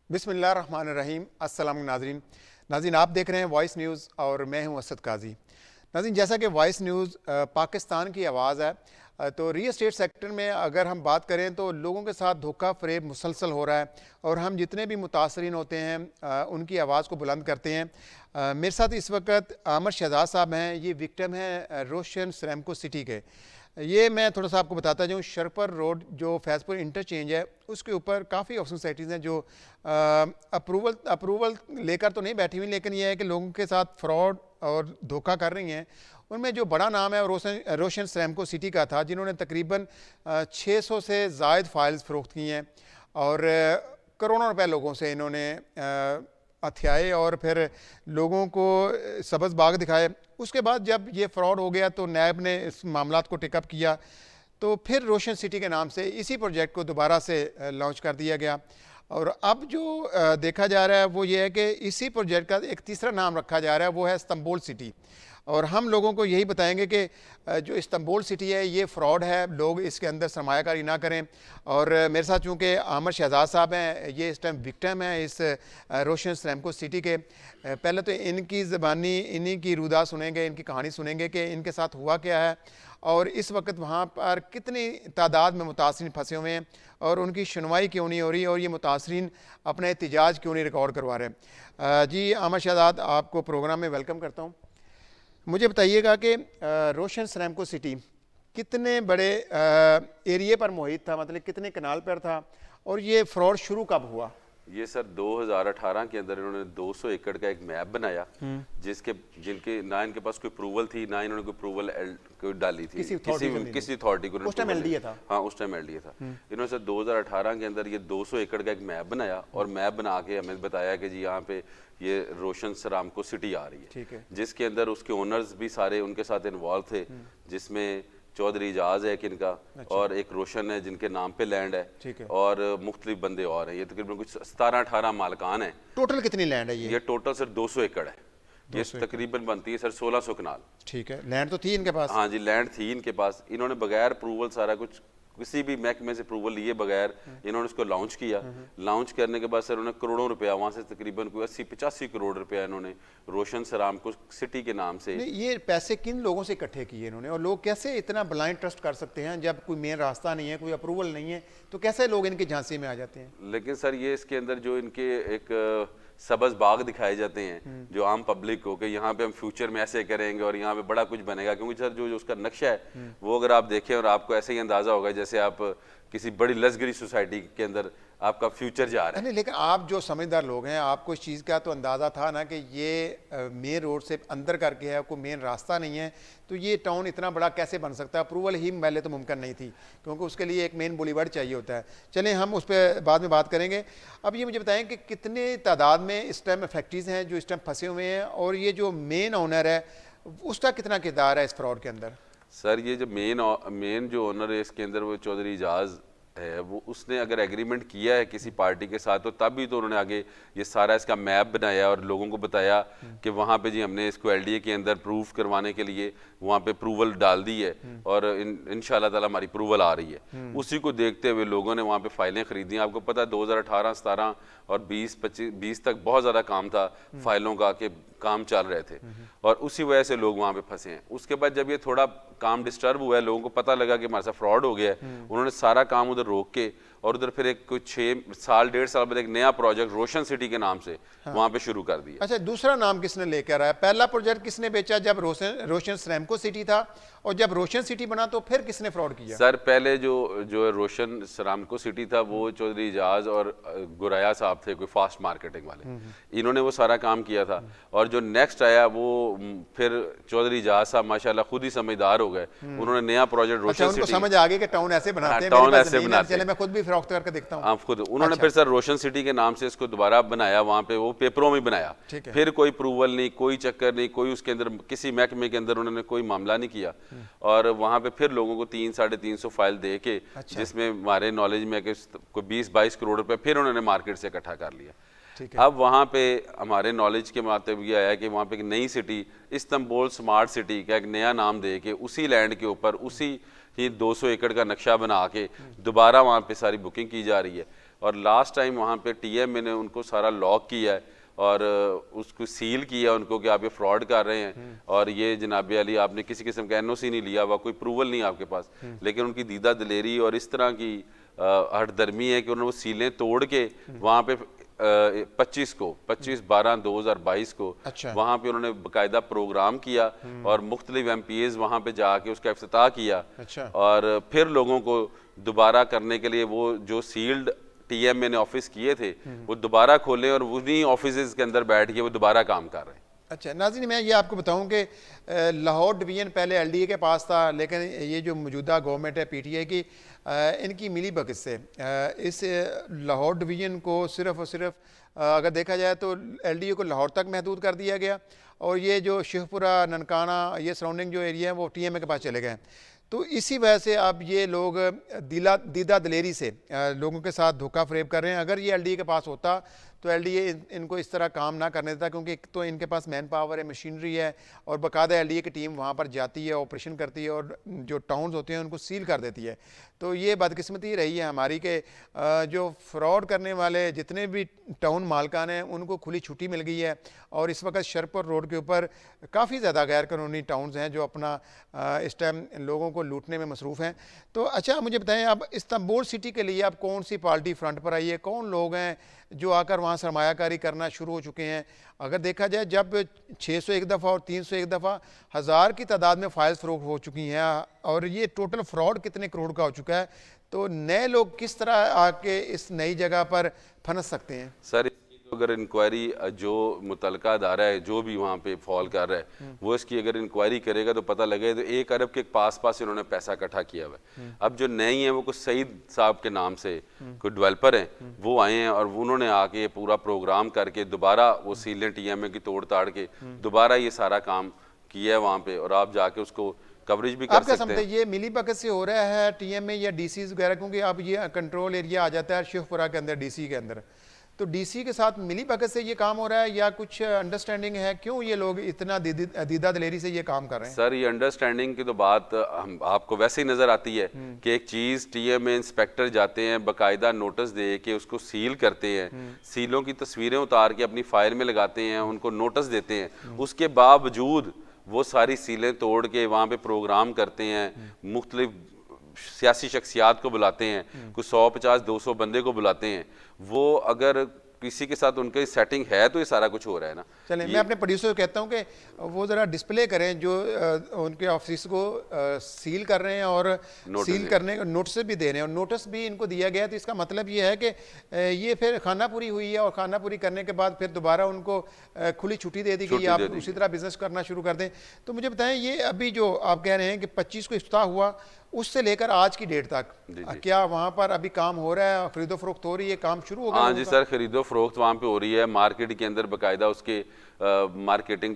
बिस्मिल्लाहिर्रहमानिर्रहीम। अस्सलाम नाज़रीन, आप देख रहे हैं वॉइस न्यूज़ और मैं हूं असद काजी। नाज़रीन, जैसा कि वॉइस न्यूज़ पाकिस्तान की आवाज़ है, तो रियल एस्टेट सेक्टर में अगर हम बात करें तो लोगों के साथ धोखा फ़रेब मुसलसल हो रहा है और हम जितने भी मुतासरीन होते हैं उनकी आवाज़ को बुलंद करते हैं। मेरे साथ इस वक्त आमर शहजाद साहब हैं, ये विक्टिम हैं रोशन सरेमको सिटी के। ये मैं थोड़ा सा आपको बताता जाऊँ, शरपर रोड जो फैज़पुर इंटरचेंज है उसके ऊपर काफ़ी हाउसिंग सोसाइटीज़ हैं जो अप्रूवल लेकर तो नहीं बैठी हुई, लेकिन ये है कि लोगों के साथ फ्रॉड और धोखा कर रही हैं। उनमें जो बड़ा नाम है रोशन सरेमको सिटी का था, जिन्होंने तकरीबन 600 से ज़ायद फाइल्स फ़रोख्त की हैं और करोड़ों रुपए लोगों से इन्होंने हथियाए और फिर लोगों को सब्ज़ बाग दिखाए। उसके बाद जब ये फ्रॉड हो गया तो नैब ने इस मामलात को टेकअप किया, तो फिर रोशन सिटी के नाम से इसी प्रोजेक्ट को दोबारा से लॉन्च कर दिया गया। और अब जो देखा जा रहा है वो ये है कि इसी प्रोजेक्ट का एक तीसरा नाम रखा जा रहा है, वो है इस्तांबुल सिटी। और हम लोगों को यही बताएंगे कि जो इस्तांबुल सिटी है ये फ्रॉड है, लोग इसके अंदर सरमायाकारी ना करें। और मेरे साथ चूँकि आमर शहजाद साहब हैं, ये इस टाइम विक्टिम है इस रोशन सरेमको सिटी के। पहले तो इनकी ज़बानी इन्हीं की रुदा सुनेंगे, इनकी कहानी सुनेंगे कि इनके साथ हुआ क्या है और इस वक्त वहाँ पर कितनी तादाद में मुतासरीन फंसे हुए हैं और उनकी सुनवाई क्यों नहीं हो रही और ये मुतासरीन अपना एहतजाज क्यों नहीं रिकॉर्ड करवा रहे। जी आमर शहजाद, आपको प्रोग्राम में वेलकम करता हूँ। मुझे बताइएगा कि रोशन सरेमको सिटी कितने बड़े एरिए पर मुहित था, मतलब कितने कनाल पर था और ये फ्रॉड शुरू कब हुआ? ये सर 2018 के अंदर इन्होंने 200 एकड़ का एक मैप बनाया, जिनके ना इनके पास कोई अप्रूवल थी, ना इन्होंने कोई अप्रूवल कोई डाली थी किसी अथॉरिटी को। उस टाइम एलडीए था। हाँ, उस टाइम एलडीए था। इन्होंने सर 2018 के अंदर ये 200 एकड़ का एक मैप बनाया और मैप बना के हमें बताया कि जी यहाँ पे ये रोशन सरेमको सिटी आ रही है, जिसके अंदर उसके ओनर्स भी सारे उनके साथ इन्वॉल्व थे, जिसमें चौधरी इजाज है किनका और एक रोशन है जिनके नाम पे लैंड है और मुख्तलिफ बंदे और हैं। ये तकरीबन कुछ 17-18 मालकान है। टोटल कितनी लैंड है ये टोटल सर 200 एकड़ है। ये तकरीबन बनती है सर 1600 कनाल। ठीक है, लैंड तो थी इनके पास? हाँ जी, लैंड थी इनके पास। इन्होंने बगैर अप्रूवल सारा कुछ, किसी भी महकमे से अप्रूवल लिए बगैर इन्होंने उसको लॉन्च किया। लॉन्च करने के बाद सर उन्होंने करोड़ों रुपया, वहाँ से तकरीबन कोई 80-85 करोड़ रुपया इन्होंने रोशन सरेमको सिटी के नाम से। ये पैसे किन लोगों से इकट्ठे किए इन्होंने और लोग कैसे इतना ब्लाइंड ट्रस्ट कर सकते हैं जब कोई मेन रास्ता नहीं है, कोई अप्रूवल नहीं है, तो कैसे लोग इनकी झांसी में आ जाते हैं? लेकिन सर ये इसके अंदर जो इनके एक सब्ज़ बाग दिखाए जाते हैं जो आम पब्लिक को, कि यहाँ पे हम फ्यूचर में ऐसे करेंगे और यहाँ पे बड़ा कुछ बनेगा, क्योंकि सर जो उसका नक्शा है वो अगर आप देखें और आपको ऐसे ही अंदाजा होगा जैसे आप किसी बड़ी लग्जरी सोसाइटी के अंदर आपका फ्यूचर जा रहा है। नहीं, लेकिन आप जो समझदार लोग हैं, आपको इस चीज़ का तो अंदाज़ा था ना कि ये मेन रोड से अंदर करके है, कोई मेन रास्ता नहीं है, तो ये टाउन इतना बड़ा कैसे बन सकता है? अप्रूवल ही पहले तो मुमकिन नहीं थी, क्योंकि उसके लिए एक मेन बुलीवर्ड चाहिए होता है। चलें, हम उस पर बाद में बात करेंगे। अब ये मुझे बताएं कि कितने तादाद में इस टाइम फैक्ट्रीज़ हैं जो इस टाइम फंसे हुए हैं और ये जो मेन ओनर है उसका कितना किरदार है इस फ्रॉड के अंदर? सर ये जो मेन जो ओनर है इसके अंदर वो चौधरी इजाज है, वो उसने अगर एग्रीमेंट किया है किसी पार्टी के साथ तो तभी तो उन्होंने आगे ये सारा इसका मैप बनाया और लोगों को बताया कि वहाँ पे जी हमने इसको एलडीए के अंदर प्रूफ करवाने के लिए वहाँ पे अप्रूवल डाल दी है और इंशाल्लाह ताला हमारी अप्रूवल आ रही है। उसी को देखते हुए लोगों ने वहाँ पे फाइलें खरीदी। आपको पता है 2018, 17 और 20 तक बहुत ज़्यादा काम था फाइलों का, कि काम चल रहे थे और उसी वजह से लोग वहाँ पे फंसे हैं। उसके बाद जब ये थोड़ा काम डिस्टर्ब हुआ है, लोगों को पता लगा कि हमारे साथ फ्रॉड हो गया है, उन्होंने सारा काम उधर रोक के और उधर फिर एक कुछ 6 साल 1.5 साल बाद एक नया प्रोजेक्ट रोशन सिटी के नाम से वहाँ पे शुरू कर दिया। अच्छा, दूसरा नाम किसने लेकर आया? पहला प्रोजेक्ट किसने बेचा जब रोशन सरेमको सिटी था, और जब रोशन सिटी बना तो फिर किसने फ्रॉड किया? सर पहले जो रोशन सरेमको सिटी था वो चौधरी इजाज और गुराया साहब थे, कोई फास्ट मार्केटिंग वाले, इन्होंने वो सारा काम किया था। और जो नेक्स्ट आया वो फिर चौधरी इजाज साहब माशाल्लाह खुद ही समझदार हो गए, उन्होंने नया प्रोजेक्ट रोशन उनको सिटी, समझ आ गई कि टाउन ऐसे बनाते हैं, टाउन ऐसे बनाते हैं, मैं खुद भी फ्रॉड करके देखता हूं। आप खुद उन्होंने फिर सर रोशन सिटी के नाम से इसको दोबारा बनाया, वहाँ पे वो पेपरों में बनाया, फिर कोई अप्रूवल नहीं, कोई चक्कर नहीं, कोई उसके अंदर किसी महकमे के अंदर उन्होंने कोई मामला नहीं किया और वहाँ पे फिर लोगों को 300-350 फाइल दे के, जिसमें हमारे नॉलेज में कि कोई 20-22 करोड़ रुपए फिर उन्होंने मार्केट से इकट्ठा कर लिया। ठीक है। अब वहाँ पे हमारे नॉलेज के मुताबिक ये आया कि वहाँ पे एक नई सिटी इस्तांबुल स्मार्ट सिटी का एक नया नाम दे के उसी लैंड के ऊपर उसी ही 200 एकड़ का नक्शा बना के दोबारा वहाँ पे सारी बुकिंग की जा रही है। और लास्ट टाइम वहाँ पे TMA ने उनको सारा लॉक किया है और उसको सील किया उनको कि आप ये फ्रॉड कर रहे हैं और ये जनाब अली आपने किसी किस्म का NOC नहीं लिया हुआ, कोई प्रूवल नहीं आपके पास। लेकिन उनकी दीदा दिलेरी और इस तरह की हठधर्मी है कि उन्होंने वो सीलें तोड़ के वहाँ पे 25/12/2022 को अच्छा। वहाँ पे उन्होंने बाकायदा प्रोग्राम किया और मुख्तलिफ MPAs वहाँ पे जाके उसका इफ्तिताह किया। अच्छा। और फिर लोगों को दोबारा करने के लिए वो जो सील्ड TMA ने ऑफिस किए थे वो दोबारा खोले और उन्हीं ऑफिस के अंदर बैठ के वो दोबारा काम कर रहे हैं। अच्छा नाज़रीन, मैं ये आपको बताऊं कि लाहौर डिवीज़न पहले LDA के पास था, लेकिन ये जो मौजूदा गवर्नमेंट है PTI की, इनकी मिली भगत से इस लाहौर डिवीज़न को सिर्फ़ और सिर्फ अगर देखा जाए तो LDA को लाहौर तक महदूद कर दिया गया और ये जो शेखपुरा ननकाना ये सराउंडिंग जो एरिया है वो TMA के पास चले गए। तो इसी वजह से अब ये लोग दीदा दिलेरी से लोगों के साथ धोखा फरेब कर रहे हैं। अगर ये LDA के पास होता तो LDA इनको इस तरह काम ना करने देता, क्योंकि एक तो इनके पास मैन पावर है, मशीनरी है और बाकायदा LDA की टीम वहाँ पर जाती है, ऑपरेशन करती है और जो टाउन्स होते हैं उनको सील कर देती है। तो ये बदकिस्मती रही है हमारी कि जो फ्रॉड करने वाले जितने भी टाउन मालकान हैं उनको खुली छुट्टी मिल गई है और इस वक्त शरपुर रोड के ऊपर काफ़ी ज़्यादा गैर कानूनी टाउन्स हैं जो अपना इस टाइम लोगों को लूटने में मसरूफ़ हैं। तो अच्छा मुझे बताएं, अब इस्तांबुल सिटी के लिए अब कौन सी पार्टी फ्रंट पर आई है, कौन लोग हैं जो आकर वहाँ सरमायाकारी करना शुरू हो चुके हैं? अगर देखा जाए जब 600 एक दफ़ा और 300 एक दफ़ा 1000 की तादाद में फाइल्स फरोख्त हो चुकी हैं और ये टोटल फ्रॉड कितने करोड़ का हो चुका है, तो नए लोग किस तरह आके इस नई जगह पर फंस सकते हैं? सर अगर इंक्वायरी जो मुतलका अदारा है जो भी वहाँ पे फॉल कर रहा है वो इसकी अगर इंक्वायरी करेगा तो पता लगे तो 1 अरब के पास इन्होंने पैसा इकट्ठा किया हुआ है। अब जो नई है वो कुछ सईद साहब के नाम से कोई डेवलपर हैं, वो आए हैं और उन्होंने आके पूरा प्रोग्राम करके दोबारा वो सीलें TMA की तोड़ ताड़ के दोबारा ये सारा काम किया है वहाँ पे। और आप जाके उसको कवरेज भी कर सकते हैं। ये मिली भगत से हो रहा है TMA या DC वगैरह, क्योंकि अब ये कंट्रोल एरिया आ जाता है शेखपुरा के अंदर DC के अंदर, तो DC के साथ मिली भगत से ये काम हो रहा है या कुछ अंडरस्टैंडिंग है? क्यों ये लोग इतना दीदा दिलेरी से ये काम कर रहे हैं? सर ये अंडरस्टैंडिंग की तो बात हम आपको वैसे ही नजर आती है कि एक चीज TMA इंस्पेक्टर जाते हैं बाकायदा नोटिस दे के उसको सील करते हैं, सीलों की तस्वीरें उतार के अपनी फाइल में लगाते हैं, उनको नोटिस देते हैं, उसके बावजूद वो सारी सीलें तोड़ के वहाँ पे प्रोग्राम करते हैं, मुख्तलिफ सियासी शख्सियात को बुलाते हैं, कुछ 150-200 बंदे को बुलाते हैं। वो अगर किसी के साथ उनकी सेटिंग है तो ये सारा कुछ हो रहा है ना। चलें मैं अपने प्रोड्यूसर को कहता हूँ कि वो ज़रा डिस्प्ले करें जो उनके ऑफिस को सील कर रहे हैं और सील करने का नोटिस भी दे रहे हैं और नोटिस भी इनको दिया गया है। तो इसका मतलब ये है कि ये फिर खानापुरी हुई है और खानापुरी करने के बाद फिर दोबारा उनको खुली छुट्टी दे दी गई, आप उसी तरह बिजनेस करना शुरू कर दें। तो मुझे बताएं, ये अभी जो आप कह रहे हैं कि 25 को इफ्तिताह हुआ, उससे लेकर आज की डेट तक क्या वहाँ पर अभी काम हो रहा है, खरीदो फरोख्त हो रही है, काम शुरू हो गया? हाँ जी सर, खरीदो फरोख्त वहाँ पे हो रही है। मार्केट के अंदर बाकायदा उसके मार्केटिंग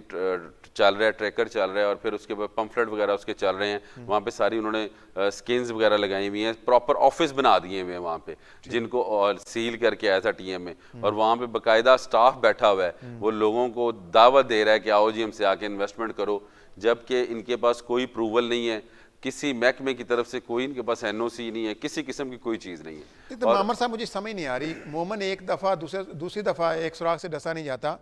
चल रहा है, ट्रैकर चल रहा है और फिर उसके बाद पम्फलेट वगैरह उसके चल रहे हैं। वहाँ पे सारी उन्होंने स्किन्स वगैरह लगाई हुई हैं, प्रॉपर ऑफिस बना दिए हुए हैं वहाँ पे जिनको और सील करके आया था TMA और वहाँ पे बाकायदा स्टाफ बैठा हुआ है, वो लोगों को दावत दे रहा है कि आओ जी हमसे आके इन्वेस्टमेंट करो, जबकि इनके पास कोई प्रूवल नहीं है, किसी महकमे की तरफ से कोई इनके पास NOC नहीं है, किसी किस्म की कोई चीज़ नहीं है। तो मामर साहब मुझे समझ नहीं आ रही, मोमन एक दफ़ा दूसरी दफ़ा एक सुराख से डसा नहीं जाता,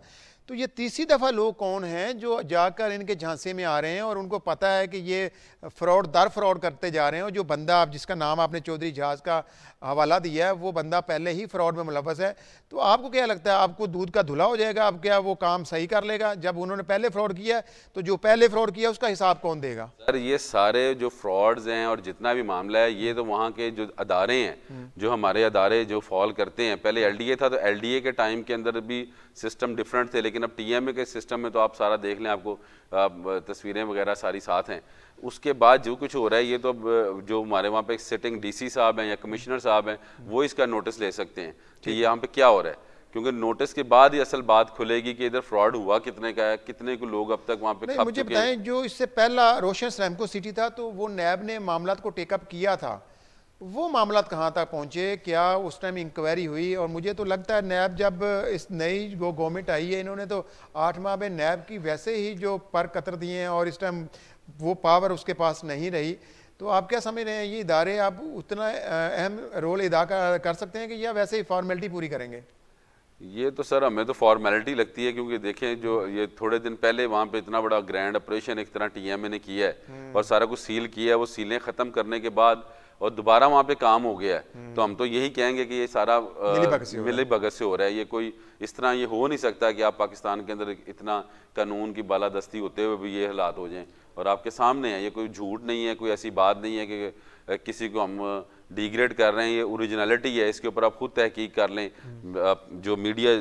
तो ये तीसरी दफ़ा लोग कौन हैं जो जाकर इनके झांसे में आ रहे हैं और उनको पता है कि ये फ्रॉड दर फ्रॉड करते जा रहे हैं और जो बंदा आप जिसका नाम आपने चौधरी जहाज़ का हवाला दिया है वो बंदा पहले ही फ्रॉड में मुलव्वस है, तो आपको क्या लगता है आपको दूध का धुला हो जाएगा? अब क्या वो काम सही कर लेगा? जब उन्होंने पहले फ्रॉड किया तो जो पहले फ्रॉड किया उसका हिसाब कौन देगा? सर ये सारे जो फ्रॉड्स हैं और जितना भी मामला है ये तो वहाँ के जो अदारे हैं, जो हमारे अदारे जो फॉल करते हैं, पहले LDA था तो LDA के टाइम के अंदर भी सिस्टम डिफरेंट थे, लेकिन अब TMA के सिस्टम में तो आप सारा देख लें, आपको तस्वीरें वगैरह सारी साथ हैं। उसके बाद जो कुछ हो रहा है ये तो अब जो हमारे वहाँ पे सिटिंग DC साहब हैं या कमिश्नर साहब हैं वो इसका नोटिस ले सकते हैं कि यहाँ पे क्या हो रहा है, क्योंकि नोटिस के बाद ही असल बात खुलेगी कि इधर फ्रॉड हुआ कितने का है, कितने को लोग अब तक वहाँ पे खप मुझे चुके बताएं, जो इससे पहला रोशन सैमको सिटी था तो वो नैब ने मामला को टेकअप किया था, वो मामला कहाँ तक पहुँचे, क्या उस टाइम इंक्वायरी हुई? और मुझे तो लगता है नैब जब इस नई वो गवर्नमेंट आई है, इन्होंने तो 8 माह में नैब की वैसे ही जो पर कतर दिए हैं और इस टाइम वो पावर उसके पास नहीं रही। तो आप क्या समझ रहे हैं, ये इदारे अब उतना अहम रोल अदा कर सकते हैं कि या वैसे ही फॉर्मेलिटी पूरी करेंगे? ये तो सर हमें तो फॉर्मेलिटी लगती है, क्योंकि देखें जो ये थोड़े दिन पहले वहाँ पे इतना बड़ा ग्रैंड ऑपरेशन एक तरह टीएमए ने किया है और सारा कुछ सील किया है, वो सीलें ख़त्म करने के बाद और दोबारा वहाँ पे काम हो गया है। तो हम तो यही कहेंगे कि ये सारा मिली भगत से हो रहा है। ये कोई इस तरह ये हो नहीं सकता कि आप पाकिस्तान के अंदर इतना कानून की बालादस्ती होते हुए भी ये हालात हो जाएं। और आपके सामने है, ये कोई झूठ नहीं है, कोई ऐसी बात नहीं है कि किसी को हम डिग्रेड कर रहे हैं। ये ओरिजिनलिटी है, इसके ऊपर आप खुद तहकीक कर लें। जो मीडिया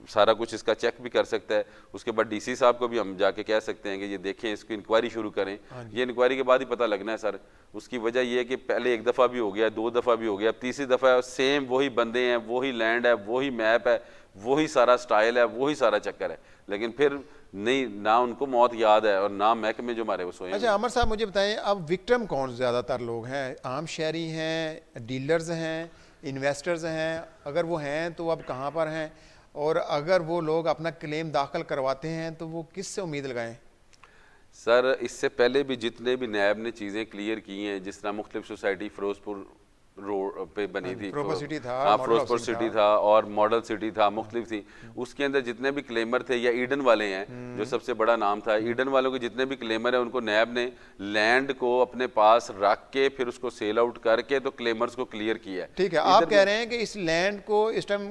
सारा कुछ इसका चेक भी कर सकता है। उसके बाद डीसी साहब को भी हम जाके कह सकते हैं कि ये देखें, इसकी इंक्वायरी शुरू करें। ये इंक्वायरी के बाद ही पता लगना है सर। उसकी वजह ये है कि पहले एक दफ़ा भी हो गया, 2 दफ़ा भी हो गया, अब तीसरी दफ़ा सेम वही बंदे हैं, वही लैंड है, वही मैप है, वही सारा स्टाइल है, वही सारा चक्कर है, लेकिन फिर नहीं, ना उनको मौत याद है और ना महकमे जो हमारे वो सोए। अच्छा अमर साहब, मुझे बताएं अब विक्टिम कौन ज़्यादातर लोग हैं? आम शहरी हैं, डीलर्स हैं, इन्वेस्टर्स हैं? अगर वो हैं तो अब कहाँ पर हैं? और अगर वो लोग अपना क्लेम दाखिल करवाते हैं तो वो किस से उम्मीद लगाएं? सर इससे पहले भी जितने भी नैब ने चीज़ें क्लियर की हैं, जिस तरह मुख्तलिफ सोसाइटी फिरोजपुर रोड पे बनी थी, फिरोजपुर सिटी था, हाँ फिरोजपुर सिटी था और मॉडल सिटी था, मुख्तलिफ थी। उसके अंदर जितने भी क्लेमर थे, या ईडन वाले हैं जो सबसे बड़ा नाम था, ईडन वालों के जितने भी क्लेमर हैं उनको नैब ने लैंड को अपने पास रख के फिर उसको सेल आउट करके तो क्लेमर्स को क्लियर किया है। ठीक है, आप कह रहे हैं कि इस लैंड को इस टाइम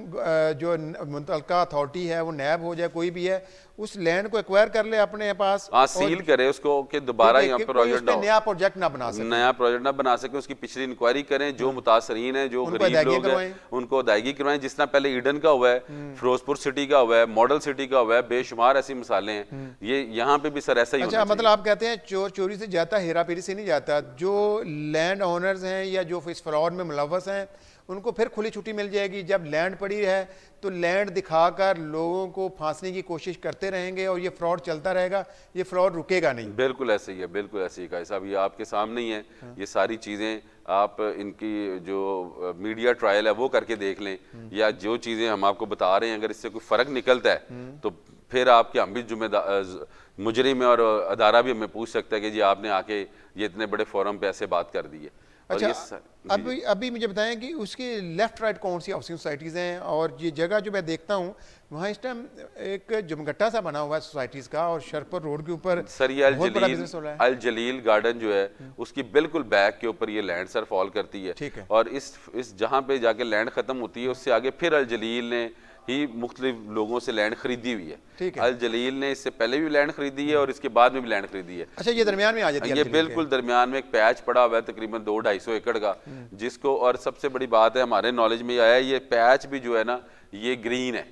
जो मुतल्लिका अथॉरिटी है, वो नैब हो जाए कोई भी है, उस लैंड को एक्वायर कर ले अपने पास, हाँ सील करे उसको कि दोबारा यहाँ पर प्रोजेक्ट नया प्रोजेक्ट ना बना सके, नया प्रोजेक्ट ना बना सके। उसकी पिछली इंक्वायरी करें, जो मुतासरीन है, जो गरीब लोग हैं, उनको अदायगी करवाएं। जिस तरह पहले ईडन का हुआ है, फिरोजपुर सिटी का हुआ है, मॉडल सिटी का हुआ है, बेशुमार ऐसी मिसालें हैं। ये यहाँ पे भी सर ऐसा ही। अच्छा मतलब आप कहते हैं चोर चोरी से जाता, हेरा फेरी से नहीं जाता। जो लैंड ओनर्स हैं या जो इस फ्रॉड में मुलव्वस हैं, उनको फिर खुली छुट्टी मिल जाएगी। जब लैंड पड़ी है तो लैंड दिखाकर लोगों को फांसने की कोशिश करते रहेंगे और ये फ्रॉड चलता रहेगा, ये फ्रॉड रुकेगा नहीं। बिल्कुल ऐसे ही है, बिल्कुल ऐसे ही का साहब, ये आपके सामने ही है। ये सारी चीज़ें आप इनकी जो मीडिया ट्रायल है वो करके देख लें, या जो चीज़ें हम आपको बता रहे हैं अगर इससे कोई फ़र्क निकलता है तो फिर आपके हम भी जिम्मेदार मुजरिम है और अदारा भी हमें पूछ सकता है कि जी आपने आके ये इतने बड़े फोरम पे ऐसे बात कर दी है। अच्छा अभी मुझे बताएं कि उसकी लेफ्ट राइट कौन सी हाउसिंग सोसाइटीज़ हैं? और ये जगह जो मैं देखता हूँ वहाँ इस टाइम एक जुमगट्टा सा बना हुआ है सोसाइटीज़ का, और शरपुर रोड के ऊपर सर ये अल जलील गार्डन जो है उसकी बिल्कुल बैक के ऊपर ये लैंड सर फॉल करती है। ठीक है। और इस जहाँ पे जाके लैंड ख़त्म होती है उससे आगे फिर अल जलील ने ही मुख्तलिफ लोगों से लैंड खरीदी हुई है। ठीक है। अल जलील ने इससे पहले भी लैंड खरीदी है और इसके बाद में भी लैंड खरीदी है। अच्छा ये दरमियान में आ जाती है? ये बिल्कुल दरमियान में एक पैच पड़ा हुआ है तकरीबन 200-250 एकड़ का, जिसको, और सबसे बड़ी बात है हमारे नॉलेज में आया है, ये पैच भी जो है ना ये ग्रीन है।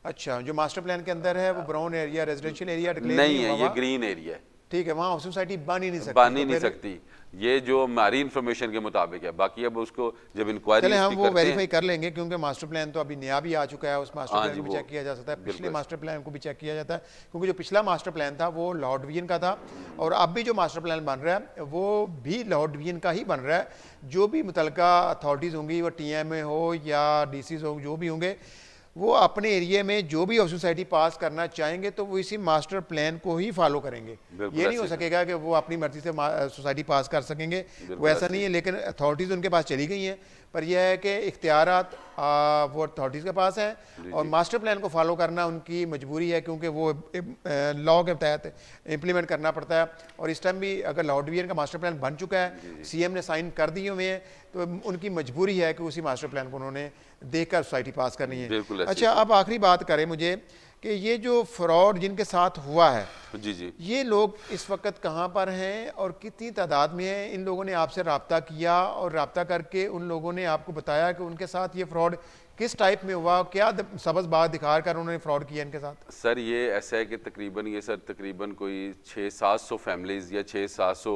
अच्छा, जो मास्टर प्लान के अंदर है वो ब्राउन एरिया रेजिडेंशियल एरिया नहीं है, ये ग्रीन एरिया है। ठीक है, वहाँ हाउसिंग सोसाइटी बन ही नहीं सकती। बन ही नहीं सकती, ये जो हमारी इंफॉर्मेशन के मुताबिक है। बाकी अब उसको जब इंक्वायरी चले हम वो वेरीफाई कर लेंगे, क्योंकि मास्टर प्लान तो अभी नया भी आ चुका है, उस मास्टर प्लान को भी चेक किया जा सकता है, पिछले मास्टर प्लान को भी चेक किया जाता है, क्योंकि जो पिछला मास्टर प्लान था वो लॉर्ड वियन का था और अब भी जो मास्टर प्लान बन रहा है वो भी लॉर्ड वियन का ही बन रहा है। जो भी मुतल्लिका अथॉरिटीज़ होंगी, वो TMA हो या DCs हो, जो भी होंगे, वो अपने एरिया में जो भी हाउसिंग सोसाइटी पास करना चाहेंगे तो वो इसी मास्टर प्लान को ही फॉलो करेंगे। ये नहीं हो सकेगा कि वो अपनी मर्जी से सोसाइटी पास कर सकेंगे, वो ऐसा नहीं है। लेकिन अथॉरिटीज़ उनके पास चली गई हैं, पर यह है कि इख्तियारात वो अथॉरिटीज़ के पास हैं और मास्टर प्लान को फॉलो करना उनकी मजबूरी है, क्योंकि वो लॉ के तहत इम्प्लीमेंट करना पड़ता है। और इस टाइम भी अगर लॉर्ड वियन का मास्टर प्लान बन चुका है, CM ने साइन कर दिए हुए हैं, तो उनकी मजबूरी है कि उसी मास्टर प्लान को उन्होंने देखकर सोसाइटी पास करनी है। अच्छा अब आखिरी बात करें मुझे कि ये जो फ्रॉड जिनके साथ हुआ है, जी ये लोग इस वक्त कहाँ पर हैं और कितनी तादाद में हैं? इन लोगों ने आपसे रब्ता किया और रब्ता करके उन लोगों ने आपको बताया कि उनके साथ ये फ्रॉड किस टाइप में हुआ, क्या सबज बात दिखा कर उन्होंने फ्रॉड किया इनके साथ? सर ये ऐसा है कि तकरीबन कोई 600-700 फैमिलीज़ या 600-700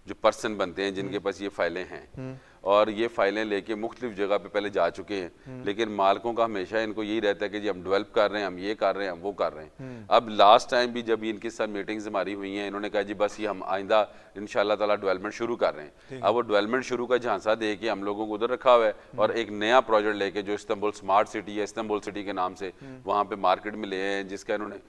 जो पर्सन बनते हैं जिनके पास ये फाइलें हैं और ये फाइलें लेके मुख्तलिफ जगह पे पहले जा चुके हैं, लेकिन मालिकों का हमेशा इनको यही रहता है कि जी हम डेवलप कर रहे हैं, हम ये कर रहे हैं, हम वो कर रहे हैं। अब लास्ट टाइम भी जब इनके साथ मीटिंग्स हमारी हुई हैं, इन्होंने कहा जी बस ये हम आइंदा इंशाल्लाह ताला डेवलपमेंट शुरू कर रहे हैं। अब वो डेवलपमेंट शुरू का झांसा दे के हम लोगों को उधर रखा हुआ है और एक नया प्रोजेक्ट लेके जो इस्तांबुल स्मार्ट सिटी है, इस्तांबुल सिटी के नाम से वहाँ पे मार्केट में ले हैं, जिसका इन्होंने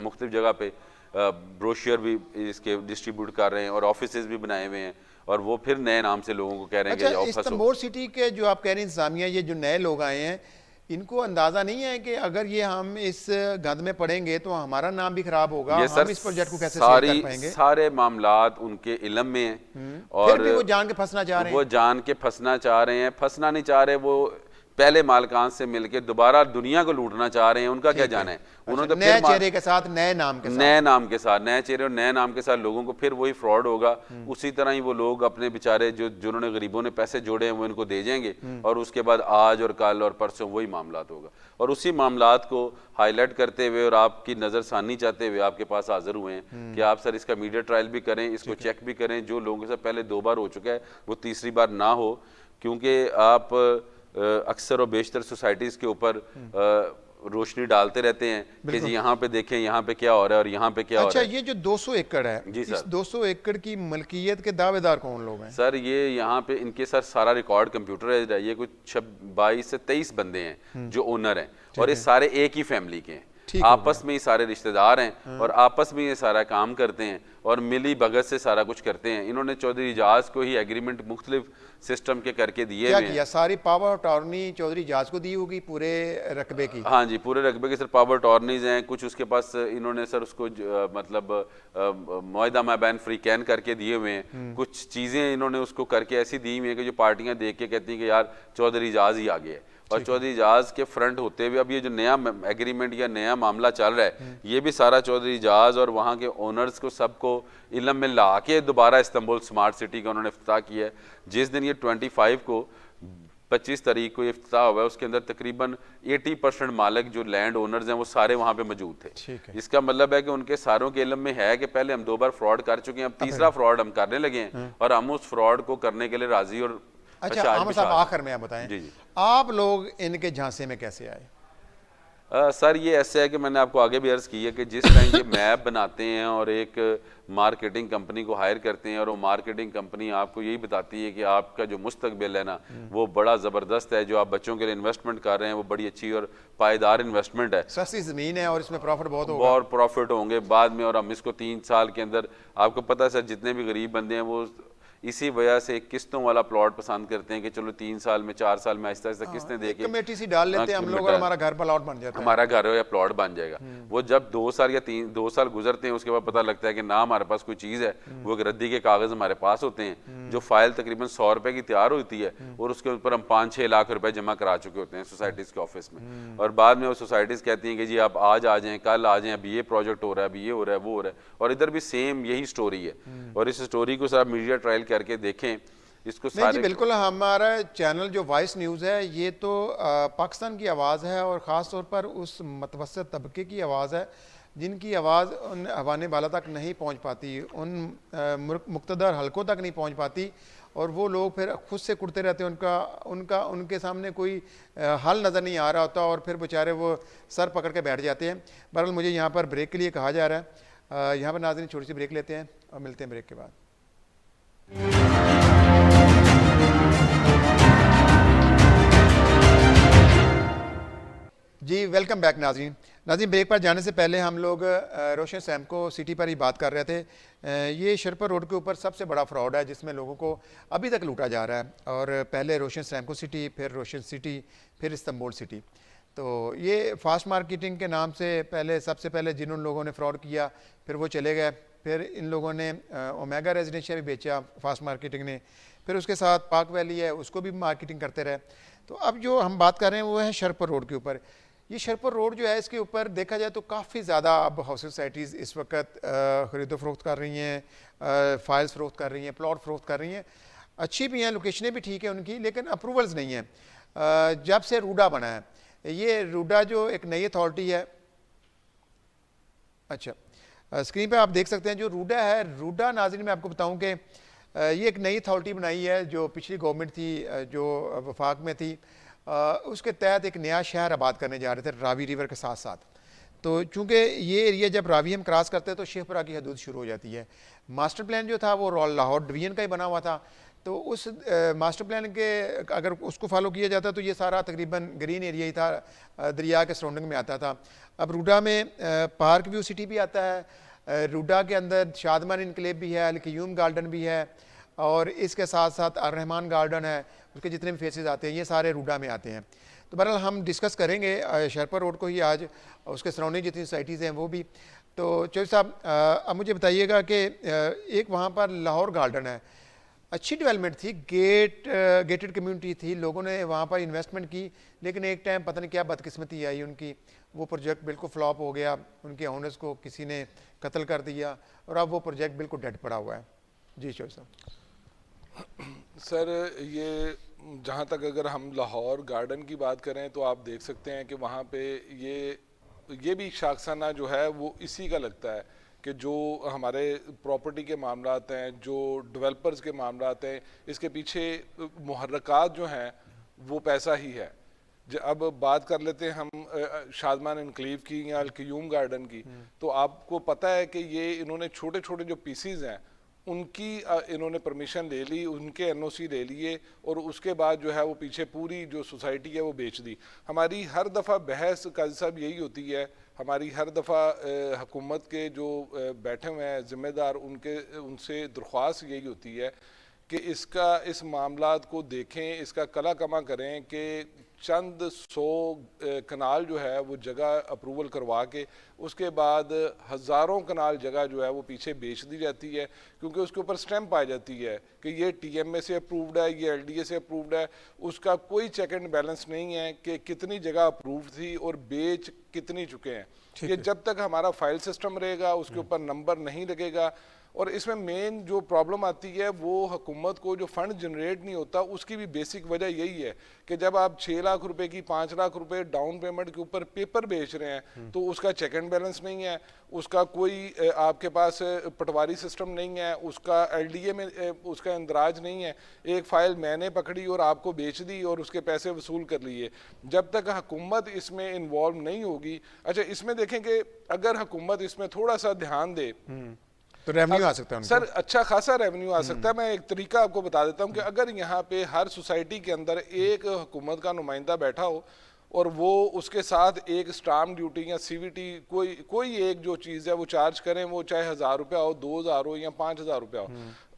मुख्तलिफ जगह पे ब्रोशियर भी इसके डिस्ट्रीब्यूट कर रहे हैं और ऑफिसेज भी बनाए हुए हैं और वो फिर नए नाम से लोगों को कह रहे हैं कि जाओ फंसो। इस्तांबुल सिटी के जो आप कह रहे हैं इंतजामिया, ये जो नए लोग आए हैं, इनको अंदाजा नहीं है कि अगर ये हम इस गंद में पड़ेंगे तो हमारा नाम भी खराब होगा, हम इस प्रोजेक्ट को कैसे सेव कर पाएंगे? सारे मामलात उनके इल्म में हैं और फिर भी वो जान के फंसना चाह रहे हैं। वो जान के फंसना चाह रहे हैं, फंसना नहीं चाह रहे, वो पहले मालकान से मिलके दोबारा दुनिया को लूटना चाह रहे हैं। उनका क्या जाना है, उन्होंने तो नए चेहरे के साथ, नए नाम के साथ, नए चेहरे और नए नाम के साथ लोगों को फिर वही फ्रॉड होगा। उसी तरह ही वो लोग अपने बेचारे जिन्होंने गरीबों ने पैसे जोड़े हैं वो इनको दे जाएंगे और उसके बाद आज और कल और परसों वही मामलात होगा। और उसी मामलात को हाईलाइट करते हुए और आपकी नजरसानी चाहते हुए आपके पास हाजिर हुए हैं कि आप सर इसका मीडिया ट्रायल भी करें, इसको चेक भी करें। जो लोगों के साथ पहले 2 बार हो चुका है वो तीसरी बार ना हो, क्योंकि आप अक्सर और बेशतर सोसाइटीज़ के ऊपर रोशनी डालते रहते हैं कि जी यहाँ पे देखें, यहाँ पे क्या हो रहा है और यहाँ पे क्या हो रहा है। अच्छा, ये जो 200 एकड़ है, जी सर, इस 200 एकड़ की मलकियत के दावेदार कौन लोग हैं? सर ये यहाँ पे इनके साथ सारा रिकॉर्ड कंप्यूटराइज्ड है। ये कुछ 22 से 23 बंदे हैं जो ओनर हैं और ये सारे एक ही फैमिली के हैं, आपस में ही सारे रिश्तेदार हैं और आपस में ये सारा काम करते हैं और मिली भगत से सारा कुछ करते हैं। इन्होंने चौधरी इजाज को ही एग्रीमेंट मुख्तलिफ सिस्टम के करके दिए हुए हैं। सारी पावर अटॉर्नी चौधरी इजाज को दी होगी पूरे रकबे की? हाँ जी, पूरे रकबे की सर पावर अटॉर्नीज हैं। कुछ उसके पास इन्होंने सर उसको मतलब मुआहदा माबैन फ्री कैन करके दिए हुए हैं। कुछ चीज़ें इन्होंने उसको करके ऐसी दी हुई हैं कि जो पार्टियां देख के कहती हैं कि यार चौधरी इजाज ही आ गया है। और चौधरी इजाज के फ्रंट होते हुए अब ये जो नया एग्रीमेंट या नया मामला चल रहा है ये भी सारा चौधरी इजाज और वहाँ के ओनर्स को सबको इल्म में ला के दोबारा इस्तांबुल स्मार्ट सिटी का उन्होंने इफ्तिताह किया है। जिस दिन ये 25 तारीख को इफ्तिताह हुआ है उसके अंदर तकरीबन 80% मालिक जो लैंड ओनर्स हैं वो सारे वहाँ पे मौजूद थे। इसका मतलब है कि उनके सारों के इल्म में है कि पहले हम 2 बार फ्रॉड कर चुके हैं, अब तीसरा फ्रॉड हम करने लगे हैं और हम उस फ्रॉड को करने के लिए राजी और अच्छा आमिर साहब, आखिर में आप बताएं जी, आप लोग इनके झांसे में कैसे आए? सर ये ऐसे है कि मैंने आपको आगे भी अर्ज़ की है कि जिस टाइम ये मैप बनाते हैं और एक मार्केटिंग कंपनी को हायर करते हैं और वो मार्केटिंग कंपनी आपको यही बताती है कि आपका जो मुस्तकबिल है ना वो बड़ा ज़बरदस्त है, जो आप बच्चों के लिए इन्वेस्टमेंट कर रहे हैं वो बड़ी अच्छी और पायदार इन्वेस्टमेंट है, सस्ती ज़मीन है और इसमें प्रॉफिट बहुत होगा, और प्रॉफिट होंगे बाद में, और हम इसको 3 साल के अंदर, आपको पता है सर जितने भी गरीब बंदे हैं वो इसी वजह से किस्तों वाला प्लॉट पसंद करते हैं कि चलो 3 साल में 4 साल में आहिस्ता आहिस्ता किस्तें दे के कमेटी सी डाल लेते हैं हम लोग और हमारा घर प्लॉट बन जाता है, हमारा घर या प्लॉट बन जाएगा। वो जब 2 साल या 2 साल गुजरते हैं उसके बाद पता लगता है कि ना हमारे पास कोई चीज़ है, वो एक रद्दी के कागज़ हमारे पास होते हैं जो फाइल तकरीबन 100 रुपए की तैयार होती है और उसके ऊपर हम 5-6 लाख रुपए जमा करा चुके होते हैं सोसाइटीज़ के ऑफिस में, और बाद में वो सोसाइटीज़ कहती हैं कि जी आप आज आ जाएँ, कल आ जाएँ, अभी ये प्रोजेक्ट हो रहा है, अभी ये हो रहा है, वो हो रहा है, और इधर भी सेम यही स्टोरी है। और इस स्टोरी को सर मीडिया ट्रायल करके देखें इसको नहीं जी बिल्कुल। हमारा चैनल जो वॉइस न्यूज़ है ये तो पाकिस्तान की आवाज़ है और ख़ास तौर पर उस मतवसत तबके की आवाज़ है जिनकी आवाज़ उन अवाने वाला तक नहीं पहुंच पाती, उन मुक़्तदर हलकों तक नहीं पहुंच पाती, और वो लोग फिर खुद से कुड़ते रहते हैं, उनके सामने कोई हल नज़र नहीं आ रहा होता और फिर बेचारे वो सर पकड़ के बैठ जाते हैं। बहरहाल मुझे यहाँ पर ब्रेक के लिए कहा जा रहा है, यहाँ पर नाज़रीन छोटी सी ब्रेक लेते हैं और मिलते हैं ब्रेक के बाद। जी वेलकम बैक नाज़रीन। ब्रेक पर जाने से पहले हम लोग रोशन सैमको सिटी पर ही बात कर रहे थे। ये शरपर रोड के ऊपर सबसे बड़ा फ्रॉड है जिसमें लोगों को अभी तक लूटा जा रहा है, और पहले रोशन सैमको सिटी, फिर रोशन सिटी, फिर इस्तांबुल सिटी। तो ये फास्ट मार्केटिंग के नाम से सबसे पहले जिन लोगों ने फ्रॉड किया फिर वो चले गए, फिर इन लोगों ने ओमेगा रेजिडेंशियल भी बेचा फास्ट मार्केटिंग ने, फिर उसके साथ पार्क वैली है उसको भी मार्केटिंग करते रहे। तो अब जो हम बात कर रहे हैं वो है शरपर रोड के ऊपर। ये शरपर रोड जो है इसके ऊपर देखा जाए तो काफ़ी ज़्यादा अब हाउसिंग सोसाइटीज़ इस वक्त ख़रीदो फरोख्त कर रही हैं, फाइल्स फरोख्त कर रही हैं, प्लॉट फरोख्त कर रही हैं, अच्छी भी हैं, लोकेशनें भी ठीक है उनकी, लेकिन अप्रूवल्स नहीं हैं। जब से रूडा बना है, ये रूडा जो एक नई अथॉरिटी है, अच्छा स्क्रीन पे आप देख सकते हैं जो रूडा है, रूडा नाज़रीन मैं आपको बताऊं कि ये एक नई अथॉरिटी बनाई है जो पिछली गवर्नमेंट थी, जो वफाक में थी। उसके तहत एक नया शहर आबाद करने जा रहे थे रावी रिवर के साथ साथ। तो चूंकि ये एरिया जब रावी हम क्रॉस करते हैं तो शेखपुरा की हदूद शुरू हो जाती है। मास्टर प्लान जो था वो लाहौर डिवीज़न का ही बना हुआ था, तो उस मास्टर प्लान के अगर उसको फॉलो किया जाता तो ये सारा तकरीबन ग्रीन एरिया ही था, दरिया के सराउंडिंग में आता था। अब रूडा में पार्क व्यू सिटी भी आता है, रूडा के अंदर शादमान इनकलेब भी है, अलक्यूम गार्डन भी है, और इसके साथ साथ अर्रहमान गार्डन है, उसके जितने भी फेसेस आते हैं ये सारे रूडा में आते हैं। तो बहरहाल हम डिस्कस करेंगे शरपर रोड को ही आज, उसके सराउंडिंग जितनी सोसाइटीज़ हैं वो भी। तो चौधरी साहब अब मुझे बताइएगा कि एक वहाँ पर लाहौर गार्डन है, अच्छी डेवलपमेंट थी, गेटेड कम्युनिटी थी, लोगों ने वहाँ पर इन्वेस्टमेंट की, लेकिन एक टाइम पता नहीं क्या बदकिस्मती आई उनकी, वो प्रोजेक्ट बिल्कुल फ्लॉप हो गया, उनके ओनर्स को किसी ने कत्ल कर दिया और अब वो प्रोजेक्ट बिल्कुल डेड पड़ा हुआ है। जी चौधरी साहब। सर ये जहाँ तक अगर हम लाहौर गार्डन की बात करें तो आप देख सकते हैं कि वहाँ पे ये भी शाखसाना जो है वो इसी का लगता है कि जो हमारे प्रॉपर्टी के मामलात हैं, जो डेवलपर्स के मामलात हैं, इसके पीछे मुहर्रकात जो हैं वो पैसा ही है। अब बात कर लेते हैं हम शादमान इनक्लेव की या अलक्यूम गार्डन की, तो आपको पता है कि ये इन्होंने छोटे छोटे जो पीसीज हैं उनकी इन्होंने परमिशन ले ली, उनके एनओसी ले लिए और उसके बाद जो है वो पीछे पूरी जो सोसाइटी है वो बेच दी। हमारी हर दफ़ा बहस काजी साहब यही होती है, हमारी हर दफ़ा हुकूमत के जो बैठे हुए हैं ज़िम्मेदार उनसे दरख्वास्त यही होती है कि इस मामलात को देखें, इसका कला कमा करें कि चंद 100 कनाल जो है वो जगह अप्रूवल करवा के उसके बाद हज़ारों कनाल जगह जो है वो पीछे बेच दी जाती है, क्योंकि उसके ऊपर स्टैंप आ जाती है कि ये टीएमए से अप्रूव्ड है, ये एलडीए से अप्रूव्ड है। उसका कोई चेक एंड बैलेंस नहीं है कि कितनी जगह अप्रूव्ड थी और बेच कितनी चुके हैं। ये जब तक हमारा फाइल सिस्टम रहेगा उसके ऊपर नंबर नहीं लगेगा। और इसमें मेन जो प्रॉब्लम आती है वो हुकूमत को जो फंड जनरेट नहीं होता, उसकी भी बेसिक वजह यही है कि जब आप 6 लाख रुपए की 5 लाख रुपए डाउन पेमेंट के ऊपर पेपर बेच रहे हैं तो उसका चेक एंड बैलेंस नहीं है, उसका कोई आपके पास पटवारी सिस्टम नहीं है, उसका एलडीए में उसका इंदराज नहीं है। एक फाइल मैंने पकड़ी और आपको बेच दी और उसके पैसे वसूल कर लिए। जब तक हुकूमत इसमें इन्वॉल्व नहीं होगी, अच्छा इसमें देखें कि अगर हुकूमत इसमें थोड़ा सा ध्यान दे तो रेवेन्यू आ सकता है सर, अच्छा खासा रेवेन्यू आ सकता है। मैं एक तरीका आपको बता देता हूँ कि अगर यहाँ पे हर सोसाइटी के अंदर एक हुकूमत का नुमाइंदा बैठा हो और वो उसके साथ एक स्टाम्प ड्यूटी या सीवीटी कोई एक जो चीज़ है वो चार्ज करें, वो चाहे 1000 रुपया हो, 2000 हो या 5000 रुपया हो,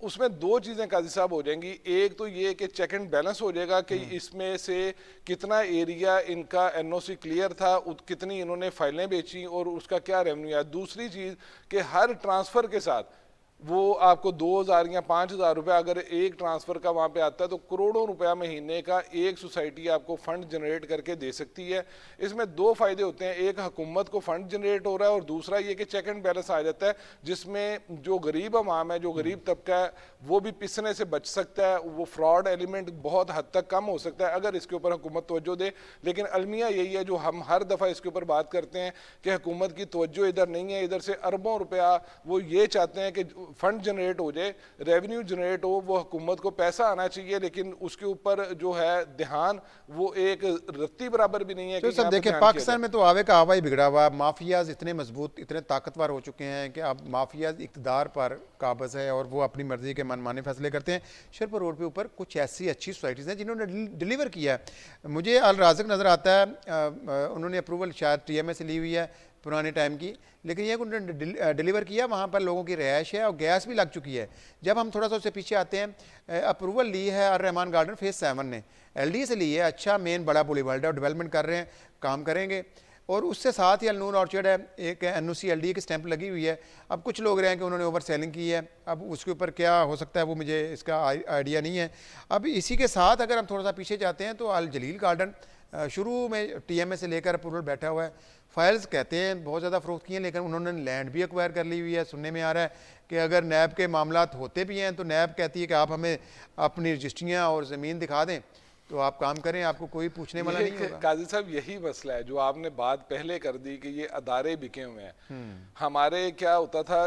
उसमें दो चीज़ें काजी साहब हो जाएंगी। एक तो ये कि चेक एंड बैलेंस हो जाएगा कि इसमें से कितना एरिया इनका एनओसी क्लियर था, कितनी इन्होंने फाइलें बेची और उसका क्या रेवेन्यू है। दूसरी चीज़ कि हर ट्रांसफ़र के साथ वो आपको 2000 या 5000 रुपया अगर एक ट्रांसफ़र का वहाँ पे आता है तो करोड़ों रुपया महीने का एक सोसाइटी आपको फ़ंड जनरेट करके दे सकती है। इसमें दो फ़ायदे होते हैं, एक हुकूमत को फ़ंड जनरेट हो रहा है और दूसरा ये कि चेक एंड बैलेंस आ जाता है, जिसमें जो गरीब अवाम है, जो गरीब तबका है, वो भी पिसने से बच सकता है। वो फ्रॉड एलिमेंट बहुत हद तक कम हो सकता है अगर इसके ऊपर हुकूमत तवज्जो दे। लेकिन अलमिया यही है जो हम हर दफ़ा इसके ऊपर बात करते हैं कि हुकूमत की तवज्जो इधर नहीं है, इधर से अरबों रुपया वो ये चाहते हैं कि फंड जनरेट हो जाए, रेवेन्यू जनरेट हो, वो हुकूमत को पैसा आना चाहिए, लेकिन उसके ऊपर जो है ध्यान वो एक रत्ती बराबर भी नहीं है। तो सब देखें पाकिस्तान में तो आवे का आवा ही बिगड़ा हुआ, माफियाज इतने मजबूत, इतने ताकतवर हो चुके हैं कि अब माफियाज इक़्तिदार पर काबज़ है और वो अपनी मर्जी के मनमाने फैसले करते हैं। शरपुर रोड पे ऊपर कुछ ऐसी अच्छी सोसाइटीज़ हैं जिन्होंने डिलीवर किया है। मुझे अल राज़िक नज़र आता है, उन्होंने अप्रूवल शायद टीएमए से ली हुई है पुराने टाइम की, लेकिन ये उन्होंने डिलीवर किया, वहाँ पर लोगों की रिहाइश है और गैस भी लग चुकी है। जब हम थोड़ा सा उससे पीछे आते हैं, अप्रूवल ली है अर्रहमान गार्डन फेज़ 7 ने, एलडीए से ली है, अच्छा मेन बड़ा बुलेवार्ड है और डेवलपमेंट कर रहे हैं, काम करेंगे। और उससे साथ ही अलनूर ऑर्चर्ड है, एक एनओसी एलडीए की स्टैंप लगी हुई है। अब कुछ लोग रहे हैं कि उन्होंने ओवर सेलिंग की है, अब उसके ऊपर क्या हो सकता है वो मुझे इसका आइडिया नहीं है। अब इसी के साथ अगर हम थोड़ा सा पीछे जाते हैं तो अल जलील गार्डन शुरू में टीएमए से लेकर अप्रूवल बैठा हुआ है, फाइल्स कहते हैं बहुत ज़्यादा फ़रोख्त की हैं, लेकिन उन्होंने लैंड भी एक्वायर कर ली हुई है। सुनने में आ रहा है कि अगर नैब के मामलात होते भी हैं तो नैब कहती है कि आप हमें अपनी रजिस्ट्रियाँ और ज़मीन दिखा दें तो आप काम करें, आपको कोई पूछने वाला नहीं होगा। काजी साहब यही मसला है जो आपने बात पहले कर दी कि ये अदारे बिके हुए हैं। हमारे क्या होता था,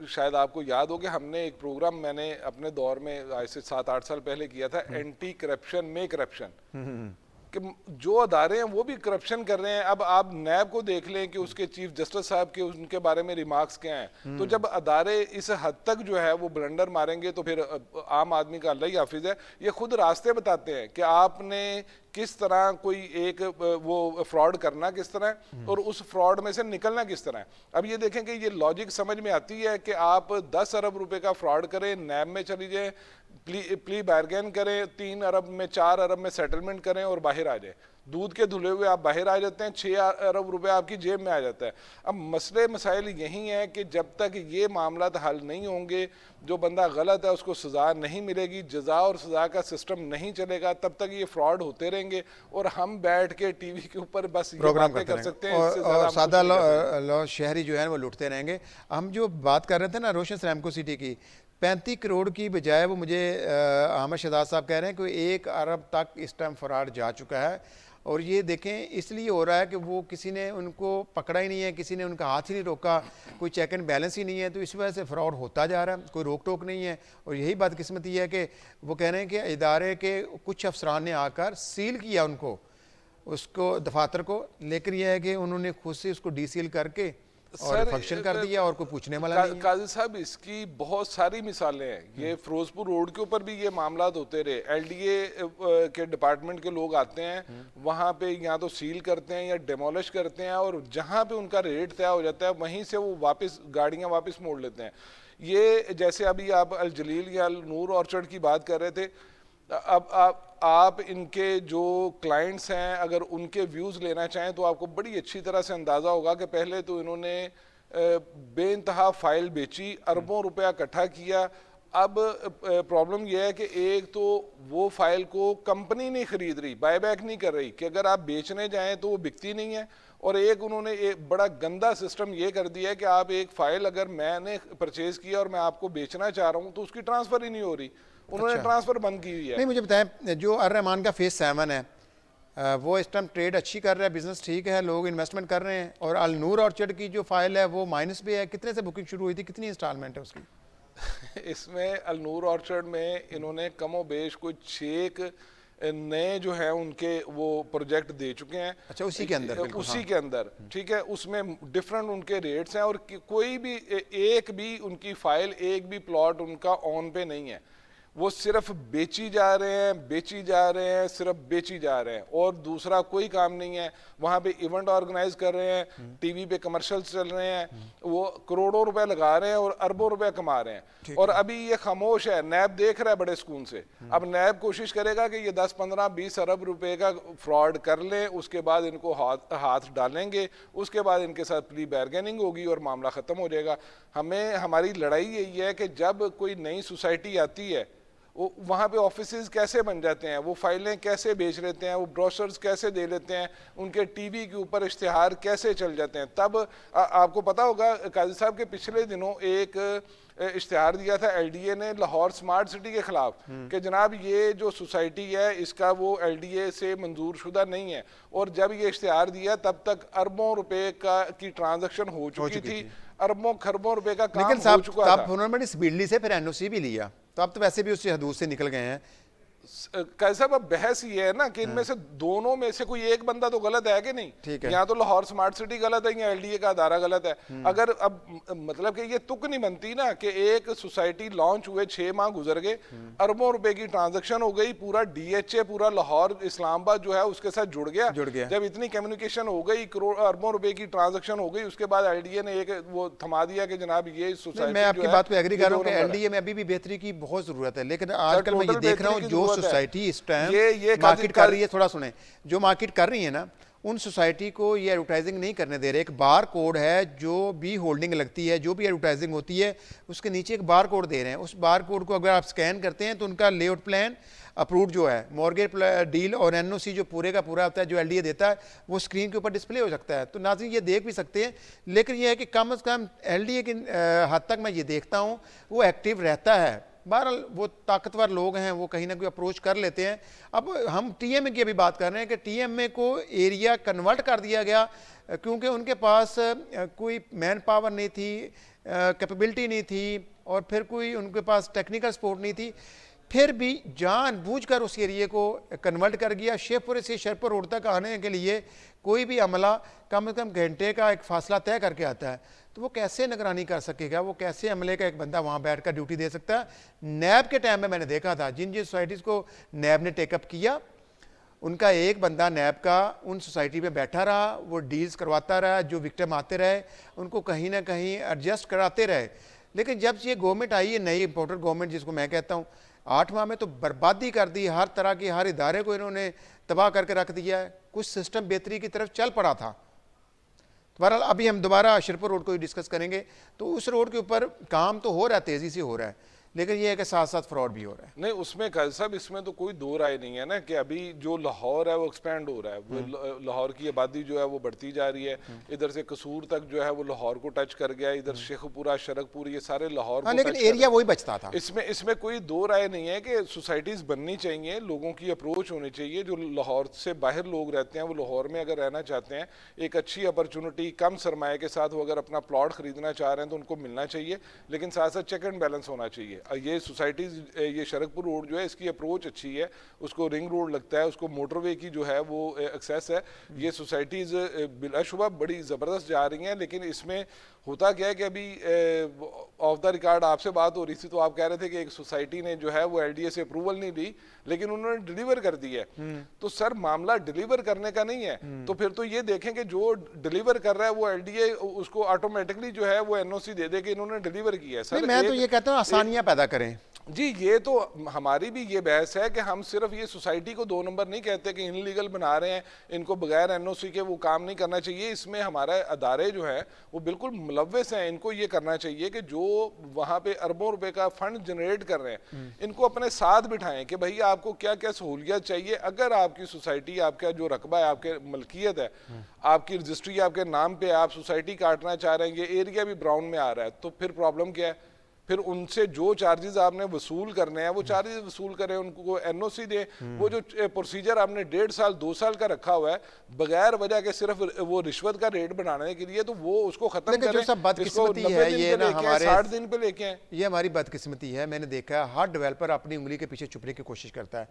शायद आपको याद हो कि हमने एक प्रोग्राम मैंने अपने दौर में आज से 7-8 साल पहले किया था, एंटी करप्शन में करप्शन, कि जो अदारे हैं वो भी करप्शन कर रहे हैं। अब आप नैब को देख लें कि उसके चीफ जस्टिस साहब के उनके बारे में रिमार्क्स क्या हैं। तो जब अदारे इस हद तक जो है वो ब्लंडर मारेंगे तो फिर आम आदमी का अल्लाह ही हाफिज है। ये खुद रास्ते बताते हैं कि आपने किस तरह कोई एक वो फ्रॉड करना किस तरह है और उस फ्रॉड में से निकलना किस तरह है। अब ये देखें कि ये लॉजिक समझ में आती है कि आप 10 अरब रुपए का फ्रॉड करें, नैब में चली जाए, प्ली बार्गेन करें, 3 अरब में 4 अरब में सेटलमेंट करें और बाहर आ जाए। दूध के धुले हुए आप बाहर आ जाते हैं, 6 अरब रुपए आपकी जेब में आ जाता है। अब मसले मसाइल यही हैं कि जब तक ये मामला हल नहीं होंगे, जो बंदा गलत है उसको सजा नहीं मिलेगी, जजा और सजा का सिस्टम नहीं चलेगा, तब तक ये फ्रॉड होते रहेंगे और हम बैठ के टीवी के ऊपर बस प्रोग्राम बातें कर सकते हैं। और सादा लॉ शहरी जो है वो लुटते रहेंगे। हम जो बात कर रहे थे ना रोशन सैमको सिटी की, 35 करोड़ की बजाय वो मुझे अहमद शहजाद साहब कह रहे हैं कि 1 अरब तक इस टाइम फरार जा चुका है। और ये देखें इसलिए हो रहा है कि वो किसी ने उनको पकड़ा ही नहीं है, किसी ने उनका हाथ ही नहीं रोका, कोई चेक एंड बैलेंस ही नहीं है, तो इस वजह से फ्रॉड होता जा रहा है, कोई रोक टोक नहीं है। और यही बदकिस्मती है कि वो कह रहे हैं कि इदारे के कुछ अफसरान ने आकर सील किया उनको, उसको दफातर को, लेकिन यह है कि उन्होंने खुद से उसको डीसील करके और फंक्शन कर दिया और कोई पूछने वाला नहीं है। काजी साहब इसकी बहुत सारी मिसालें हैं। ये फिरोजपुर रोड के ऊपर भी ये मामला होते रहे। एलडीए के डिपार्टमेंट के लोग आते हैं, वहाँ पे या तो सील करते हैं या डेमोलिश करते हैं और जहाँ पे उनका रेट तय हो जाता है वहीं से वो वापस गाड़ियाँ वापस मोड़ लेते हैं। ये जैसे अभी आप अल जलील या अल नूर ऑर्चर्ड की बात कर रहे थे, अब आप इनके जो क्लाइंट्स हैं अगर उनके व्यूज़ लेना चाहें तो आपको बड़ी अच्छी तरह से अंदाज़ा होगा कि पहले तो इन्होंने बेइंतहा फाइल बेची, अरबों रुपया इकट्ठा किया। अब प्रॉब्लम यह है कि एक तो वो फाइल को कंपनी नहीं खरीद रही, बायबैक नहीं कर रही कि अगर आप बेचने जाएं तो वो बिकती नहीं है, और एक उन्होंने एक बड़ा गंदा सिस्टम ये कर दिया है कि आप एक फाइल अगर मैंने परचेज किया और मैं आपको बेचना चाह रहा हूँ तो उसकी ट्रांसफ़र ही नहीं हो रही। उन्होंने ट्रांसफर बंद की हुई है। नहीं, मुझे बताएं जो अर्रहमान का फेज 7 है वो इस टाइम ट्रेड अच्छी कर रहा है, बिजनेस ठीक है, लोग इन्वेस्टमेंट कर रहे हैं, और अल नूर ऑर्चर्ड की जो फाइल है वो माइनस पे है। कितने से बुकिंग शुरू हुई थी, कितनी इंस्टॉलमेंट है उसकी? इसमें अल नूर ऑर्चर्ड में इन्होंने कमो बेश कोई 6 नए जो है उनके वो प्रोजेक्ट दे चुके हैं। अच्छा, उसी के अंदर? उसी के अंदर, ठीक है। उसमें डिफरेंट उनके रेट्स हैं और कोई भी एक भी उनकी फाइल, एक भी प्लॉट उनका ऑन पे नहीं है। वो सिर्फ बेची जा रहे हैं, बेची जा रहे हैं, सिर्फ बेची जा रहे हैं और दूसरा कोई काम नहीं है। वहाँ पे इवेंट ऑर्गेनाइज कर रहे हैं, टीवी पे कमर्शियल्स चल रहे हैं, वो करोड़ों रुपए लगा रहे हैं और अरबों रुपए कमा रहे हैं। और अभी ये खामोश है, नैब देख रहा है बड़े सुकून से। अब नैब कोशिश करेगा कि ये 10, 15, 20 अरब रुपए का फ्रॉड कर लें, उसके बाद इनको हाथ डालेंगे, उसके बाद इनके साथ प्ली बार्गेनिंग होगी और मामला ख़त्म हो जाएगा। हमारी लड़ाई यही है कि जब कोई नई सोसाइटी आती है वो वहाँ पे ऑफिसेज कैसे बन जाते हैं, वो फाइलें कैसे बेच लेते हैं, वो ब्रोशर्स कैसे दे लेते हैं, उनके टीवी के ऊपर इश्तिहार कैसे चल जाते हैं। तब आपको पता होगा काजी साहब के पिछले दिनों एक इश्तिहार दिया था एलडीए ने लाहौर स्मार्ट सिटी के खिलाफ कि जनाब ये जो सोसाइटी है इसका वो एलडीए से मंजूर शुदा नहीं है। और जब ये इश्तिहार दिया तब तक अरबों रुपए की ट्रांजैक्शन हो चुकी थी, अरबों खरबों रुपए का काम हो चुका था। लेकिन उन्होंने इस बिल्डी से फिर एनओसी भी लिया, तो अब तो वैसे भी उससे हदूद से निकल गए हैं। कैसा अब बहस ये है ना कि इनमें से दोनों में से कोई एक बंदा तो गलत है कि नहीं। ठीक है, या तो लाहौर स्मार्ट सिटी गलत है या एलडीए का अदारा गलत है। अगर अब मतलब कि ये तुक नहीं बनती ना कि एक सोसाइटी लॉन्च हुए 6 माह गुजर गए, अरबों रुपए की ट्रांजैक्शन हो गई, पूरा डीएचए पूरा लाहौर इस्लामाबाद जो है उसके साथ जुड़ गया। जब इतनी कम्युनिकेशन हो गई, अरबों रुपए की ट्रांजैक्शन हो गई, उसके बाद एलडीए ने एक वो थमा दिया कि जनाब ये सोसाइटी। मैं आपकी बात पे एग्री कर रहा हूँ कि एलडीए में अभी भी बेहतरी की बहुत जरूरत है, लेकिन आजकल मैं ये देख रहा हूँ जो सोसाइटी इस टाइम मार्केट कर रही है, थोड़ा सुने, जो मार्केट कर रही है ना उन सोसाइटी को ये एडवर्टाइजिंग नहीं करने दे रहे। एक बार कोड है, जो भी होल्डिंग लगती है, जो भी एडवर्टाइजिंग होती है, उसके नीचे एक बार कोड दे रहे हैं। उस बार कोड को अगर आप स्कैन करते हैं तो उनका लेआउट प्लान अप्रूव्ड जो है, मॉर्गेज डील और एनओसी जो पूरे का पूरा होता है, जो एलडीए देता है, वो स्क्रीन के ऊपर डिस्प्ले हो सकता है, तो नाज़रीन ये देख भी सकते हैं। लेकिन यह है कि कम से कम एलडीए की हद तक मैं ये देखता हूँ वो एक्टिव रहता है, बहरहाल वो ताकतवर लोग हैं, वो कहीं ना कोई अप्रोच कर लेते हैं। अब हम टीएमए की अभी बात कर रहे हैं कि टीएमए को एरिया कन्वर्ट कर दिया गया क्योंकि उनके पास कोई मैन पावर नहीं थी, कैपेबिलिटी नहीं थी, और फिर कोई उनके पास टेक्निकल सपोर्ट नहीं थी। फिर भी जानबूझकर उस एरिए को कन्वर्ट कर गया। शेखपुरे से शेरपुर रोड तक आने के लिए कोई भी अमला कम से कम घंटे का एक फासला तय करके आता है, तो वो कैसे निगरानी कर सकेगा, वो कैसे अमले का एक बंदा वहाँ बैठ कर ड्यूटी दे सकता है। नैब के टाइम में मैंने देखा था जिन जिन सोसाइटीज़ को नैब ने टेकअप किया, उनका एक बंदा नैब का उन सोसाइटी में बैठा रहा, वो डील्स करवाता रहा, जो विक्टिम आते रहे उनको कहीं ना कहीं एडजस्ट कराते रहे। लेकिन जब ये गवर्नमेंट आई है, नई इम्पोर्टेड गवर्नमेंट जिसको मैं कहता हूँ, 8 माह में तो बर्बादी कर दी, हर तरह की हर इदारे को इन्होंने तबाह करके रख दिया है। कुछ सिस्टम बेहतरी की तरफ चल पड़ा था। बहरहाल अभी हम दोबारा शेरपुर रोड को ही डिस्कस करेंगे। तो उस रोड के ऊपर काम तो हो रहा है, तेज़ी से हो रहा है, लेकिन ये है कि साथ साथ फ्रॉड भी हो रहा है। नहीं, उसमें काजी साहब इसमें तो कोई दो राय नहीं है ना कि अभी जो लाहौर है वो एक्सपेंड हो रहा है, वो लाहौर की आबादी जो है वो बढ़ती जा रही है। इधर से कसूर तक जो है वो लाहौर को टच कर गया, इधर शेखपुरा, शरकपुर, ये सारे लाहौर को लेकिन टच एरिया वही बचता था। इसमें कोई दो राय नहीं है कि सोसाइटीज बननी चाहिए, लोगों की अप्रोच होनी चाहिए। जो लाहौर से बाहर लोग रहते हैं वो लाहौर में अगर रहना चाहते हैं, एक अच्छी अपॉर्चुनिटी कम सरमाए के साथ वो अगर अपना प्लॉट खरीदना चाह रहे हैं तो उनको मिलना चाहिए, लेकिन साथ साथ चेक एंड बैलेंस होना चाहिए। ये सोसाइटी, ये शरकपुर रोड जो है इसकी अप्रोच अच्छी है, उसको रिंग रोड लगता है, उसको मोटरवे की जो है वो एक्सेस है। ये सोसाइटीज बिलाशुबा बड़ी ज़बरदस्त जा रही हैं, लेकिन इसमें होता क्या है कि अभी ऑफ द रिकॉर्ड आपसे बात हो रही थी तो आप कह रहे थे कि एक सोसाइटी ने जो है वो एलडीए से अप्रूवल नहीं ली, लेकिन उन्होंने डिलीवर कर दी है। तो सर मामला डिलीवर करने का नहीं है, तो फिर तो ये देखें कि जो डिलीवर कर रहा है वो एलडीए उसको ऑटोमेटिकली जो है वो एनओसी दे दे कि इन्होंने डिलीवर किया है। सर मैं तो ये कहता हूँ आसानियां पैदा करें जी, ये तो हमारी भी ये बहस है कि हम सिर्फ ये सोसाइटी को 2 नंबर नहीं कहते कि इनलीगल बना रहे हैं, इनको बगैर एनओसी के वो काम नहीं करना चाहिए। इसमें हमारे अदारे जो हैं वो बिल्कुल मुलव्वस हैं। इनको ये करना चाहिए कि जो वहाँ पे अरबों रुपए का फंड जनरेट कर रहे हैं, इनको अपने साथ बिठाएं कि भाई आपको क्या क्या सहूलियत चाहिए। अगर आपकी सोसाइटी, आपका जो रकबा है, आपके मलकियत है, आपकी रजिस्ट्री आपके नाम पे, आप सोसाइटी काटना चाह रहे हैं, ये एरिया भी ब्राउन में आ रहा है, तो फिर प्रॉब्लम क्या है? फिर उनसे जो चार्जेस आपने वसूल करने हैं वो चार्जेस वसूल करें, उनको एनओसी दे। वो जो प्रोसीजर आपने 1.5 साल 2 साल का रखा हुआ है बगैर वजह के सिर्फ वो रिश्वत का रेट बनाने के लिए, तो वो उसको खत्म करें। जो सब बदकिस्मती है ये ना, हमारे 60 दिन पे लेके आए, ये हमारी बदकिस्मती है। मैंने देखा है हर डेवलपर अपनी उंगली के पीछे छुपने की कोशिश करता है।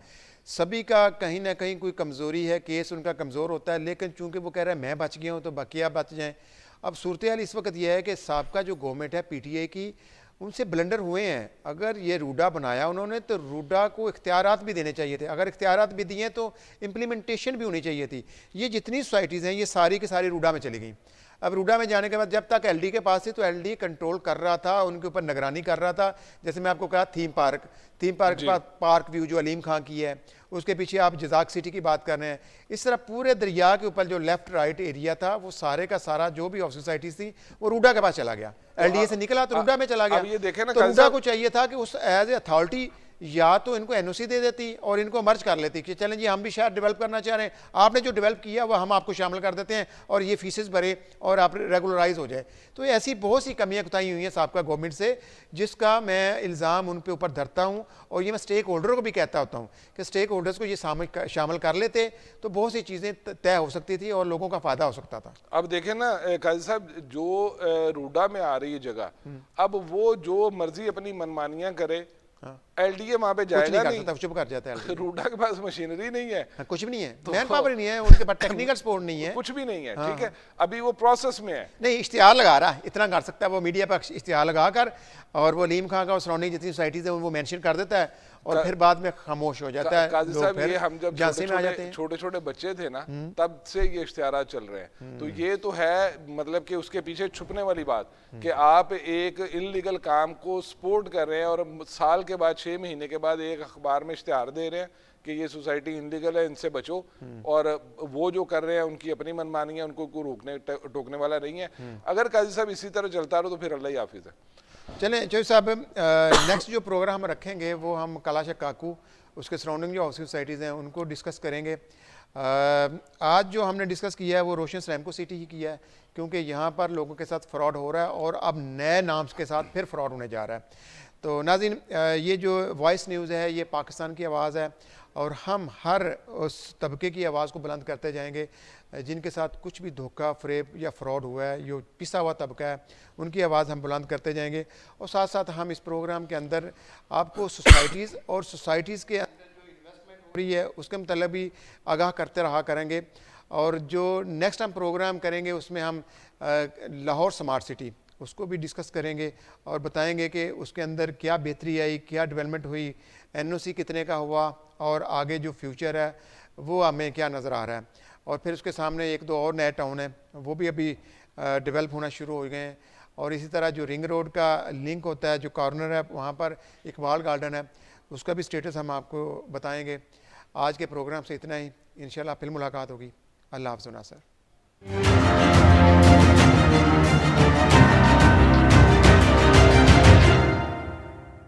सभी का कहीं ना कहीं कोई कमजोरी है, केस उनका कमजोर होता है, लेकिन चूंकि वो कह रहा है मैं बच गया हूँ तो बाकी आप बच जाएं। अब सूरत हाल इस वक्त यह है कि साबका जो गवर्नमेंट है पीटीआई की, उनसे ब्लंडर हुए हैं। अगर ये रूडा बनाया उन्होंने तो रूडा को इख्तियारात भी देने चाहिए थे। अगर इख्तियारात भी दिए तो इम्प्लीमेंटेशन भी होनी चाहिए थी। ये जितनी सोसाइटीज़ हैं ये सारी की सारी रूडा में चली गई। अब रूडा में जाने के बाद जब तक एलडी के पास थी तो एलडी कंट्रोल कर रहा था, उनके ऊपर निगरानी कर रहा था। जैसे मैं आपको कहा थीम पार्क के पास पार्क व्यू जो अलीम खां की है, उसके पीछे आप जजाक सिटी की बात कर रहे हैं। इस तरह पूरे दरिया के ऊपर जो लेफ्ट राइट एरिया था वो सारे का सारा जो भी ऑफ सोसाइटीज थी वो रूडा के पास चला गया। एलडीए से निकला तो रूडा में चला गया। ये देखें ना, तो रूडा को चाहिए था कि उस एज ए अथॉरिटी या तो इनको एनओसी दे देती और इनको मर्ज कर लेती कि चलें जी हम भी शायद डेवलप करना चाह रहे हैं, आपने जो डेवलप किया वो हम आपको शामिल कर देते हैं और ये फीसेस भरे और आप रेगुलराइज हो जाए। तो ऐसी बहुत सी कमियां कुताही हुई हैं साबका गवर्नमेंट से, जिसका मैं इल्ज़ाम उन पे ऊपर धरता हूं। और ये मैं स्टेक होल्डरों को भी कहता होता हूं कि स्टेक होल्डर्स को ये शामिल कर लेते तो बहुत सी चीज़ें तय हो सकती थी और लोगों का फ़ायदा हो सकता था। अब देखें ना काजी साहब, जो रूडा में आ रही है जगह, अब वो जो मर्जी अपनी मनमानियां करे, एलडीए वहां पे जाएगा नहीं, चुप कर जाता है। रूडा के पास मशीनरी नहीं है, कुछ भी नहीं है, मैन पावर नहीं है, उनके पास टेक्निकल सपोर्ट नहीं है, कुछ भी नहीं है। ठीक है, अभी वो प्रोसेस में है। नहीं, इश्तिहार लगा रहा है, इतना कर सकता है वो मीडिया पर इश्तिहार लगाकर, और वो अलीम खां का और सराउंडिंग जितनी सोसाइटीज है वो मेंशन कर देता है और फिर बाद में खामोश हो जाता है। काजी साहब, ये हम जब छोटे छोटे बच्चे थे ना तब से ये इश्तिहार चल रहे हैं, तो ये तो है मतलब कि उसके पीछे छुपने वाली बात कि आप एक इनलीगल काम को सपोर्ट कर रहे हैं और साल के बाद 6 महीने के बाद एक अखबार में इश्तिहार दे रहे हैं कि ये सोसाइटी इनलीगल है, इनसे बचो। और वो जो कर रहे हैं उनकी अपनी मनमानी है, उनको कोई रोकने टोकने वाला नहीं है। अगर काजी साहब इसी तरह चलता रहो तो फिर अल्लाह ही हाफिज़ है। चलें चौधरी साहब, नेक्स्ट जो प्रोग्राम हम रखेंगे वो हम कलाशा काकू, उसके सराउंडिंग जो हाउसिंग सोसाइटीज़ हैं उनको डिस्कस करेंगे। आज जो हमने डिस्कस किया है वो रोशन सैमको सिटी ही किया है, क्योंकि यहाँ पर लोगों के साथ फ्रॉड हो रहा है और अब नए नाम्स के साथ फिर फ्रॉड होने जा रहा है। तो नाज़रीन, ये जो वॉइस न्यूज़ है ये पाकिस्तान की आवाज़ है और हम हर उस तबके की आवाज़ को बुलंद करते जाएंगे जिनके साथ कुछ भी धोखा फ़रेब या फ्रॉड हुआ है, जो पिसा हुआ तबका है, उनकी आवाज़ हम बुलंद करते जाएंगे। और साथ साथ हम इस प्रोग्राम के अंदर आपको सोसाइटीज़ और सोसाइटीज़ के अंदर जो इन्वेस्टमेंट हो रही है उसके मतलब भी आगाह करते रहा करेंगे। और जो नेक्स्ट हम प्रोग्राम करेंगे उसमें हम लाहौर स्मार्ट सिटी उसको भी डिस्कस करेंगे और बताएंगे कि उसके अंदर क्या बेहतरी आई, क्या डेवलपमेंट हुई, एनओसी कितने का हुआ और आगे जो फ्यूचर है वो हमें क्या नज़र आ रहा है। और फिर उसके सामने एक दो और नए टाउन है वो भी अभी डेवलप होना शुरू हो गए हैं। और इसी तरह जो रिंग रोड का लिंक होता है, जो कॉर्नर है वहाँ पर इकबाल गार्डन है, उसका भी स्टेटस हम आपको बताएंगे। आज के प्रोग्राम से इतना ही, इंशाल्लाह फिर मुलाकात होगी। अल्लाह हाफ़िज़ नासर।